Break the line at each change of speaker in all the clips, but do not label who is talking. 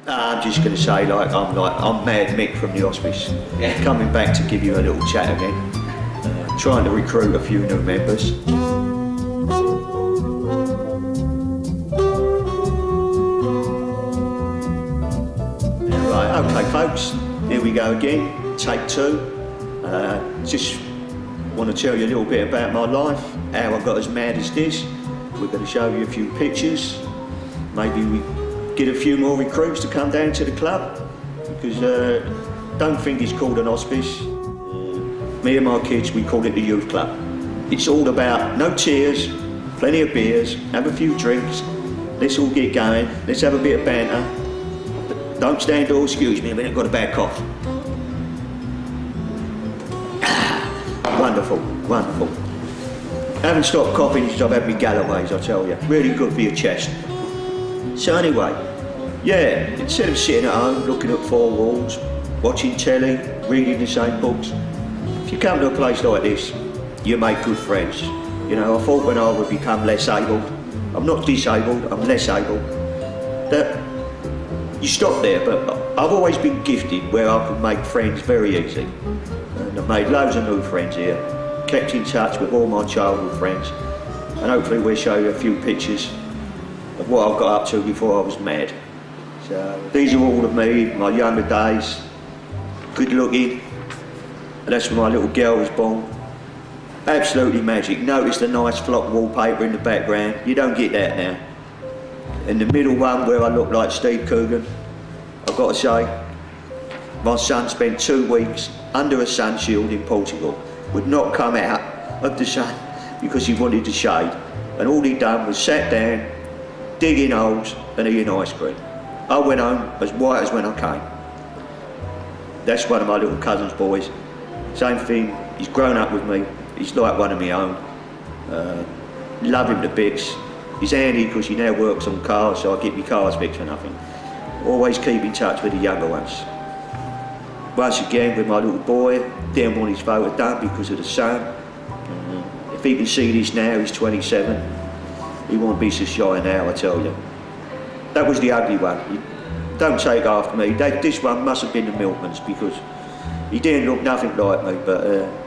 I'm just going to say, I'm Mad Mick from the hospice, coming back to give you a little chat again, trying to recruit a few new members. Right, okay folks, here we go again, take two. Just want to tell you a little bit about my life, how I got as mad as this. We're going to show you a few pictures. Maybe we get a few more recruits to come down to the club, because don't think it's called an hospice. Me and my kids, we call it the youth club. It's all about no tears, plenty of beers, have a few drinks, let's all get going, let's have a bit of banter. Don't stand or excuse me, I've got a bad cough. Wonderful, wonderful. Haven't stopped coughing since I've had my Galloways, I tell you. Really good for your chest. So anyway, yeah, instead of sitting at home looking at four walls, watching telly, reading the same books, if you come to a place like this, you make good friends. You know, I thought when I would become less able, I'm not disabled, I'm less able, that you stop there, but I've always been gifted where I can make friends very easy. And I've made loads of new friends here, kept in touch with all my childhood friends, and hopefully we'll show you a few pictures of what I've got up to before I was mad. So these are all of me, my younger days, good looking, and that's when my little girl was born. Absolutely magic. Notice the nice flock wallpaper in the background, you don't get that now. In the middle one where I look like Steve Coogan, I've got to say, my son spent 2 weeks under a sun shield in Portugal, would not come out of the sun because he wanted to shade, and all he'd done was sat down, digging holes and eating ice cream. I went home as white as when I came. That's one of my little cousin's boys. Same thing, he's grown up with me, he's like one of my own. Love him to bits. He's handy because he now works on cars, so I get my cars fixed for nothing. Always keep in touch with the younger ones. Once again with my little boy, didn't want his photo done because of the sun. If he can see this now, he's 27. He won't be so shy now, I tell you. That was the ugly one. Don't take after me. This one must have been the milkman's because he didn't look nothing like me, but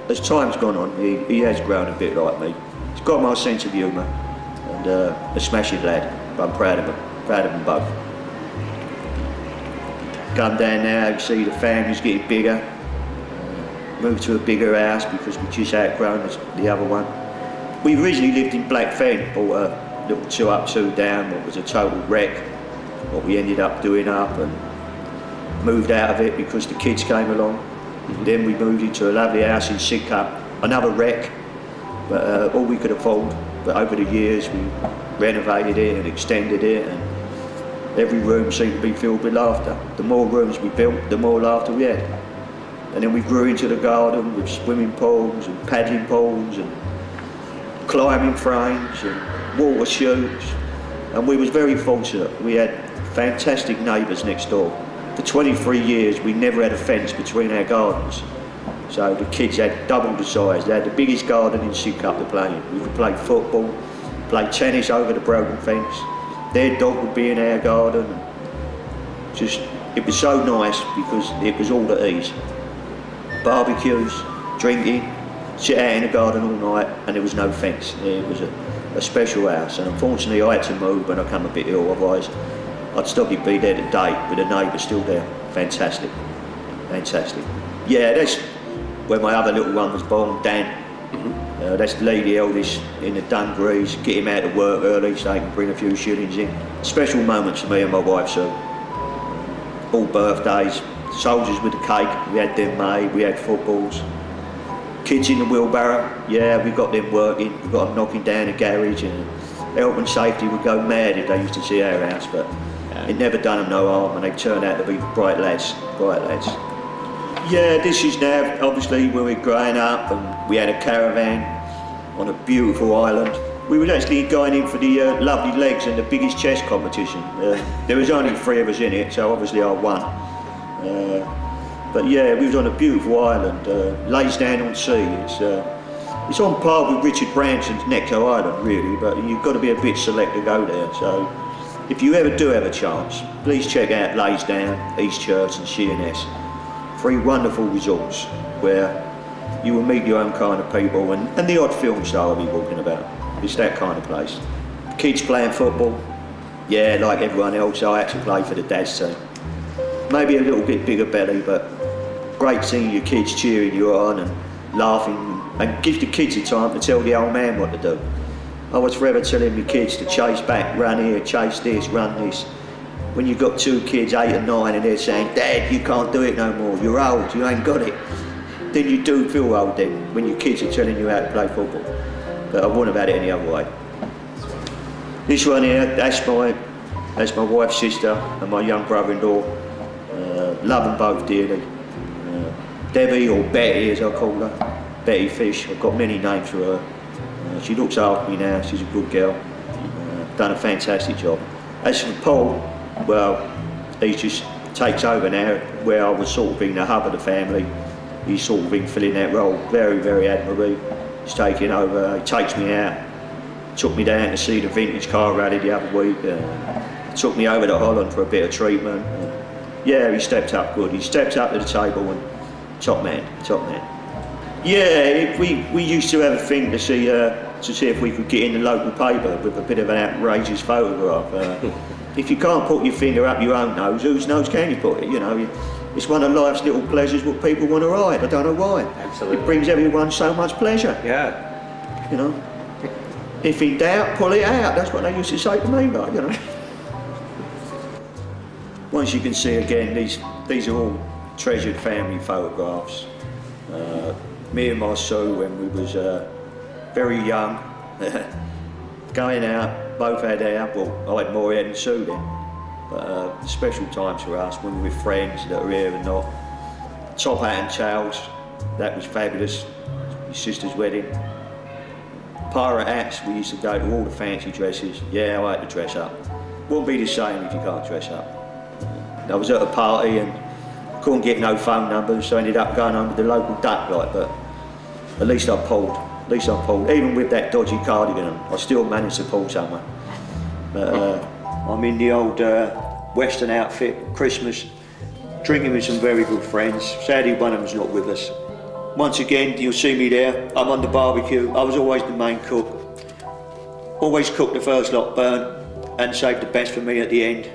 as time's gone on, he has grown a bit like me. He's got my sense of humour and a smashing lad. I'm proud of him. Proud of them both. Come down now, you see the family's getting bigger. Moved to a bigger house because we just outgrown the other one. We originally lived in Blackfen, bought a little 2 up, 2 down, what was a total wreck. What we ended up doing up and moved out of it because the kids came along. Then we moved into a lovely house in Sidcup, another wreck, but all we could afford. But over the years we renovated it and extended it, and every room seemed to be filled with laughter. The more rooms we built, the more laughter we had. And then we grew into the garden with swimming pools and paddling pools and climbing frames and water chutes. And we was very fortunate. We had fantastic neighbours next door. For 23 years we never had a fence between our gardens. So the kids had double the size. They had the biggest garden in Sidcup to play in. We could play football, play tennis over the broken fence. Their dog would be in our garden. Just, it was so nice because it was all at ease. Barbecues, drinking, sit out in the garden all night, and there was no fence. It was a special house, and unfortunately I had to move when I come a bit ill, otherwise I'd still be there today with the neighbours still there. Fantastic, fantastic. Yeah, that's where my other little one was born, Dan. That's Lee, the eldest, in the Dungarees. Get him out of work early so he can bring a few shillings in. Special moments for me and my wife, so all birthdays, soldiers with the cake, we had them made, we had footballs. Kids in the wheelbarrow, yeah, we got them working, we got them knocking down the garage, and health and safety would go mad if they used to see our house, but it never done them no harm, and they turned out to be bright lads, bright lads. Yeah, this is now, obviously, when we were growing up, and we had a caravan on a beautiful island. We were actually going in for the lovely legs and the biggest chess competition. There was only 3 of us in it, so obviously I won. But yeah, we was on a beautiful island, lays down on sea. It's on par with Richard Branson's Nectar Island, really, but you've got to be a bit select to go there. So If you ever do have a chance, please check out Laysdown, East Church and Sheerness. 3 wonderful resorts where you will meet your own kind of people and the odd film star I'll be walking about. It's that kind of place. Kids playing football, yeah, like everyone else, I had to play for the dad's team. Maybe a little bit bigger belly, but great seeing your kids cheering you on and laughing, and give the kids the time to tell the old man what to do. I was forever telling my kids to chase back, run here, chase this, run this. When you've got 2 kids, 8 and 9, and they're saying, Dad, you can't do it no more, you're old, you ain't got it. Then you do feel old then, when your kids are telling you how to play football. But I wouldn't have had it any other way. This one here, that's my wife's sister and my young brother-in-law. Love them both dearly. Debbie, or Betty as I call her, Betty Fish. I've got many names for her. She looks after me now, she's a good girl. Done a fantastic job. As for Paul, well, he just takes over now, where I was sort of being the hub of the family. He's sort of been filling that role very, very admirably. He's taking over, he takes me out, took me down to see the vintage car rally the other week, took me over to Holland for a bit of treatment. Yeah, he stepped up good. He stepped up to the table and top man, top man. Yeah, we used to have a thing to see if we could get in the local paper with a bit of an outrageous photograph. If you can't put your finger up your own nose, whose nose can you put it? You know, it's one of life's little pleasures what people want to hide. I don't know why.
Absolutely.
It brings everyone so much pleasure.
Yeah.
You know, if in doubt, pull it out. That's what they used to say to me, like, you know. Once you can see again, these are all treasured family photographs. Me and my Sue when we was very young, going out, both had hair. Well, I had more hair than Sue then. But special times for us when we were friends that are here and not. Top hat and tails, that was fabulous. My sister's wedding. Pirate hats, we used to go to all the fancy dresses. Yeah, I had to dress up. Wouldn't be the same if you can't dress up. I was at a party and couldn't get no phone numbers, so I ended up going home with the local duck light, but at least I pulled. Even with that dodgy cardigan on, I still managed to pull somewhere. But I'm in the old Western outfit, Christmas, drinking with some very good friends. Sadly, one of them's not with us. Once again, you'll see me there. I'm on the barbecue. I was always the main cook. Always cook the first lot burnt and save the best for me at the end.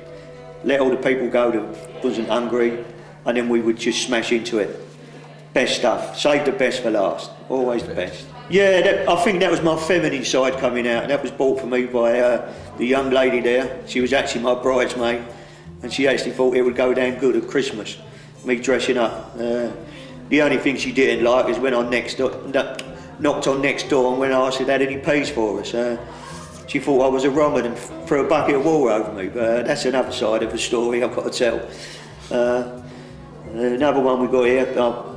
Let all the people go that wasn't hungry, and then we would just smash into it. Best stuff. Save the best for last. Always the best. Yeah, I think that was my feminine side coming out. That was bought for me by the young lady there. She was actually my bridesmaid, and she actually thought it would go down good at Christmas, me dressing up. The only thing she didn't like is when I knocked on next door and when I asked if they had any peas for us. She thought I was a wrong and threw a bucket of water over me, but that's another side of the story I've got to tell. Another one we got here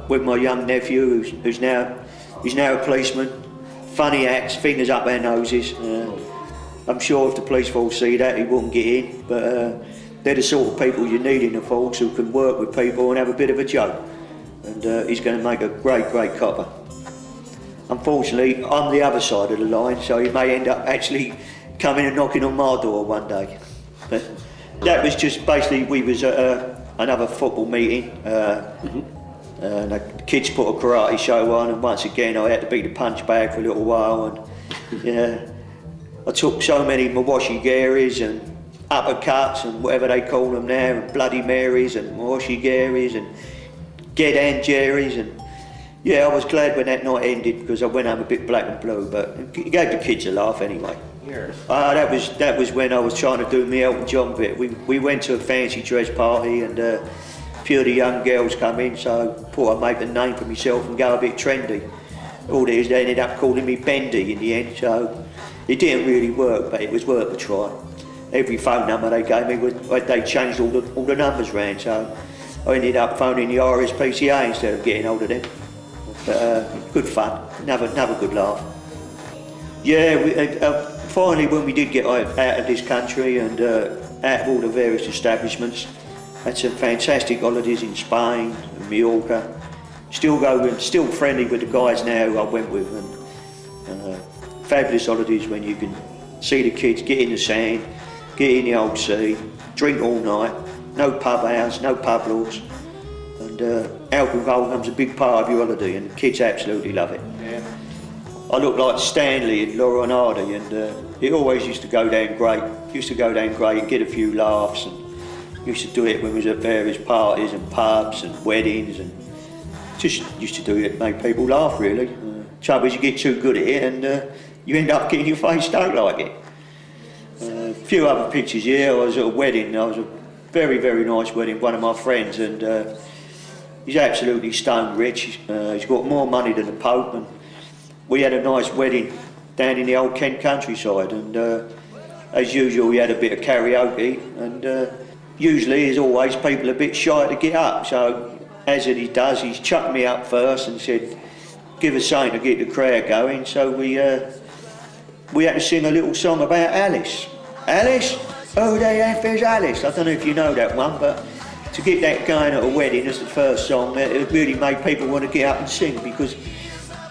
with my young nephew, who's now a policeman. Funny acts, fingers up their noses. I'm sure if the police force see that, he wouldn't get in, but they're the sort of people you need in the force who can work with people and have a bit of a joke. And he's going to make a great, great copper. Unfortunately, I'm the other side of the line, so he may end up actually coming and knocking on my door one day. But that was just basically, we was at another football meeting. And the kids put a karate show on, and once again I had to be the punch bag for a little while. And yeah, I took so many mawashi-garis and uppercuts and whatever they call them now, and Bloody Marys and mawashi-garis and Gedan-Jerrys, and yeah, I was glad when that night ended because I went home a bit black and blue, but it gave the kids a laugh anyway.
Yes.
That was when I was trying to do my Elton John bit. We went to a fancy dress party and a few of the young girls come in, so I thought I'd make a name for myself and go a bit trendy. All it is, they ended up calling me Bendy in the end, so it didn't really work, but it was worth a try. Every phone number they gave me, they changed all the numbers round, so I ended up phoning the RSPCA instead of getting hold of them. But good fun, another good laugh. Yeah, finally when we did get out of this country and out of all the various establishments, had some fantastic holidays in Spain and Mallorca. Still friendly with the guys now who I went with, and fabulous holidays when you can see the kids get in the sand, get in the old sea, drink all night, no pub hours, no pub laws, and alcohol becomes a big part of your holiday, and the kids absolutely love it. Yeah. I look like Stanley and Laura and Hardy, and it always used to go down great. Used to go down great and get a few laughs, and used to do it when we was at various parties and pubs and weddings, and just used to do it, make people laugh really. Trouble is you get too good at it and you end up getting your face don't like it. A few other pictures here. I was at a wedding. I was a very, very nice wedding, one of my friends, and he's absolutely stone rich. He's got more money than the Pope, and we had a nice wedding down in the old Kent countryside, and as usual we had a bit of karaoke, and usually, as always, people are a bit shy to get up, so as he does, he's chucked me up first and said, give us something to get the crowd going, so we had to sing a little song about Alice. Alice? Oh, the F is Alice. I don't know if you know that one, but to get that going at a wedding as the first song, it really made people want to get up and sing, because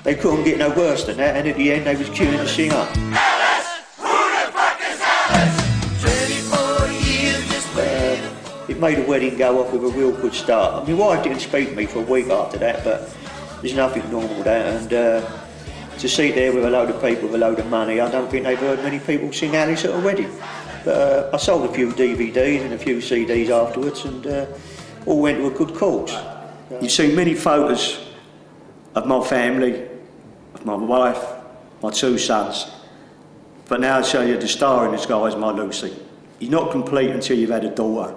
they couldn't get no worse than that, and at the end they was queuing to sing up.
Alice! Who the fuck is Alice? 24 years this way.
It made the wedding go off with a real good start. My wife didn't speak to me for a week after that, but there's nothing normal with that, and to sit there with a load of people with a load of money, I don't think they've heard many people sing Alice at a wedding. But I sold a few DVDs and a few CDs afterwards, and all went to a good cause. You've seen many photos of my family, of my wife, my two sons, but now I'll show you the star in the sky is my Lucy. You're not complete until you've had a daughter.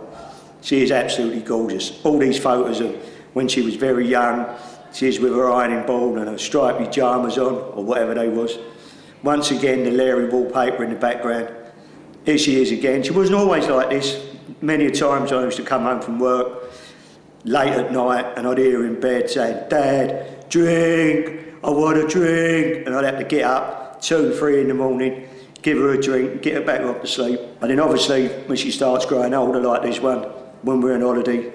She is absolutely gorgeous. All these photos of when she was very young, she is with her ironing board and her striped pyjamas on, or whatever they was. Once again, the Larry wallpaper in the background. Here she is again. She wasn't always like this. Many a times I used to come home from work late at night and I'd hear her in bed saying, Dad, drink, I want a drink. And I'd have to get up 2, 3 in the morning, give her a drink, get her back up to sleep. And then obviously when she starts growing older like this one, when we're on holiday,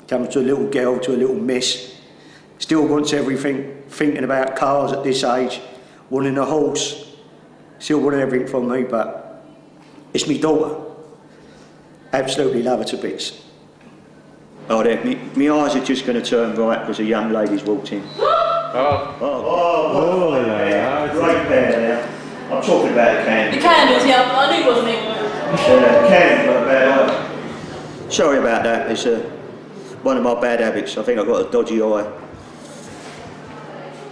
comes to a little girl, to a little miss, still wants everything, thinking about cars at this age, wanting a horse, still wanting everything from me, but it's me daughter. Absolutely love her to bits. Oh, my eyes are just going to turn right because a young lady's walked in. Yeah. Great pair now. I'm talking about the candles.
The candles, yeah, I knew it wasn't England.
Candles, not a bad idea. Sorry about that, it's one of my bad habits. I think I've got a dodgy eye.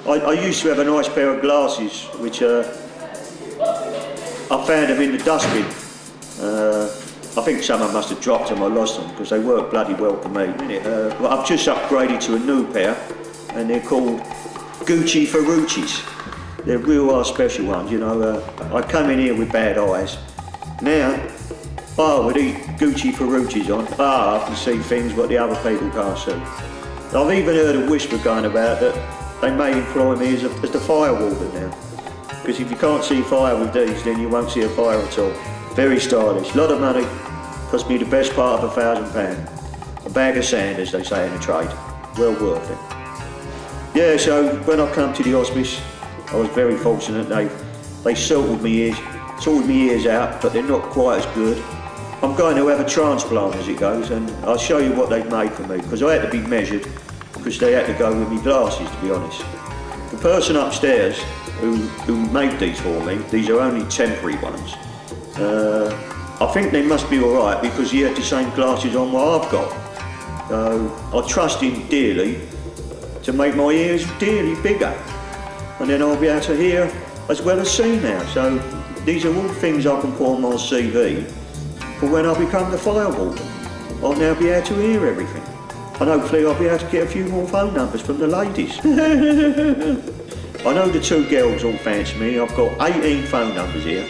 I used to have a nice pair of glasses, which I found them in the dustbin. I think someone must have dropped them or lost them, because they work bloody well for me. But I've just upgraded to a new pair, and they're called Gucci Ferrucci's. They're real special ones, you know. I come in here with bad eyes. Now, with these Gucci Ferrucci's on, I can see things what the other people can't see. I've even heard a whisper going about that they may employ me as the fire warden now. Because if you can't see fire with these, then you won't see a fire at all. Very stylish, lot of money, cost me the best part of £1,000. A bag of sand, as they say in the trade. Well worth it. Yeah, so when I come to the hospice, I was very fortunate. They sorted my ears out, but they're not quite as good. I'm going to have a transplant as it goes, and I'll show you what they've made for me, because I had to be measured, because they had to go with my glasses, to be honest. The person upstairs who made these for me, these are only temporary ones. I think they must be alright, because he had the same glasses on what I've got. I trust him dearly to make my ears dearly bigger, and then I'll be able to hear as well as see now. So these are all things I can put on my CV for when I become the fire warden. I'll now be able to hear everything, and hopefully I'll be able to get a few more phone numbers from the ladies. I know the two girls all fancy me. I've got 18 phone numbers here,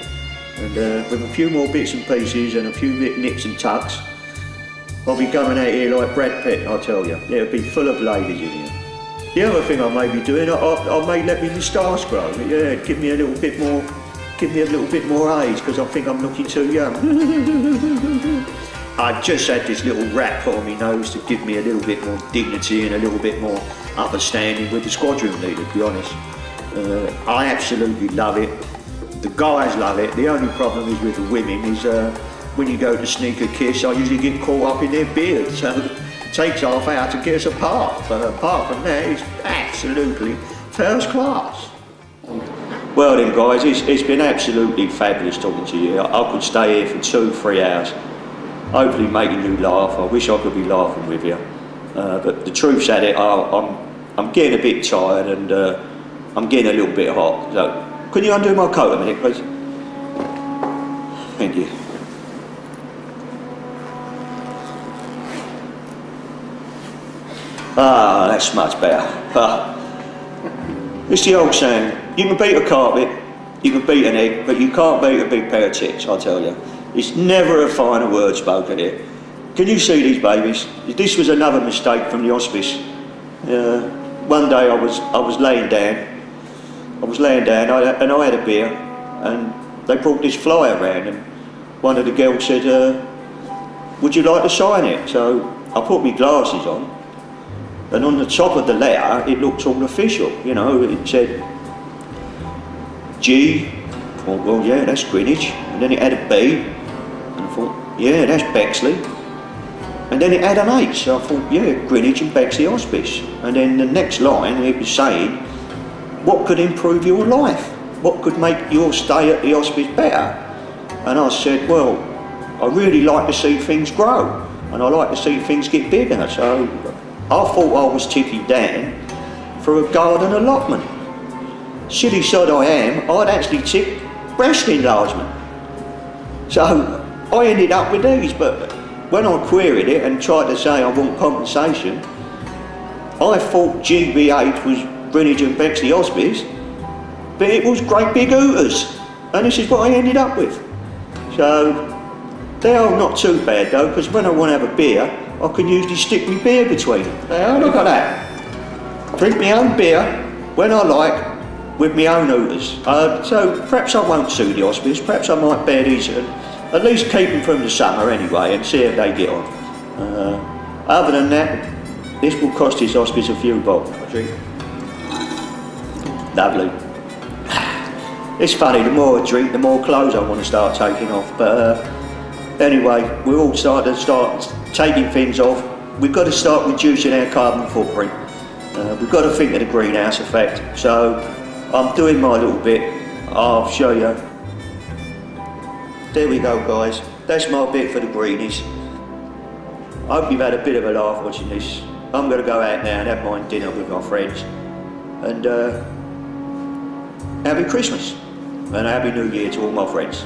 and with a few more bits and pieces and a few nips and tucks, I'll be going out here like Brad Pitt, I tell you. It'll be full of ladies in here. The other thing I may be doing, I may let my moustache grow. Yeah, give me a little bit more age, because I think I'm looking too young. I've just had this little wrap put on my nose to give me a little bit more dignity and a little bit more understanding with the squadron leader, to be honest. I absolutely love it. The guys love it. The only problem is with the women is when you go to sneak a kiss, I usually get caught up in their beard, so it takes half hour to get us apart. But apart from that, it's absolutely first class. Well then guys, it's been absolutely fabulous talking to you. I could stay here for 2-3 hours, hopefully making you laugh. I wish I could be laughing with you. But the truth's at it, I'm getting a bit tired and I'm getting a little bit hot. So, can you undo my coat a minute, please? Thank you. Ah, that's much better. It's the old saying, you can beat a carpet, you can beat an egg, but you can't beat a big pair of tits, I tell you. It's never a finer word spoken here. Can you see these babies? This was another mistake from the hospice. One day I was laying down, and I had a beer, and they brought this flyer around, and one of the girls said, would you like to sign it? So I put my glasses on, and on the top of the letter it looked all official, you know, it said G. I thought, well yeah, that's Greenwich. And then it had a B, and I thought, yeah, that's Bexley. And then it had an H, so I thought, yeah, Greenwich and Bexley Hospice. And then the next line, it was saying, what could improve your life? What could make your stay at the hospice better? And I said, well, I really like to see things grow, and I like to see things get bigger. So I thought I was tipping down for a garden allotment. Silly sod I am, I'd actually tipped breast enlargement. So I ended up with these, but when I queried it and tried to say I want compensation, I thought GBH was Greenwich and Bexley Hospice, but it was Great Big Hooters, and this is what I ended up with. So they are not too bad though, because when I want to have a beer, I can usually stick my beer between them. Now look at that. Drink my own beer when I like, with my own Hooters. So perhaps I won't sue the hospice, perhaps I might bear these and at least keep them from the summer anyway and see how they get on. Other than that, this will cost his hospice a few bob, I think. Lovely. It's funny, the more I drink, the more clothes I want to start taking off. But anyway, we're all starting to start taking things off. We've got to start reducing our carbon footprint. We've got to think of the greenhouse effect. So I'm doing my little bit. I'll show you. There we go guys, that's my bit for the greenies. I hope you've had a bit of a laugh watching this. I'm going to go out now and have my dinner with my friends. And happy Christmas and a happy New Year to all my friends.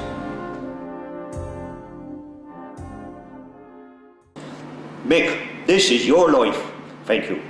Mick, this is your life. Thank you.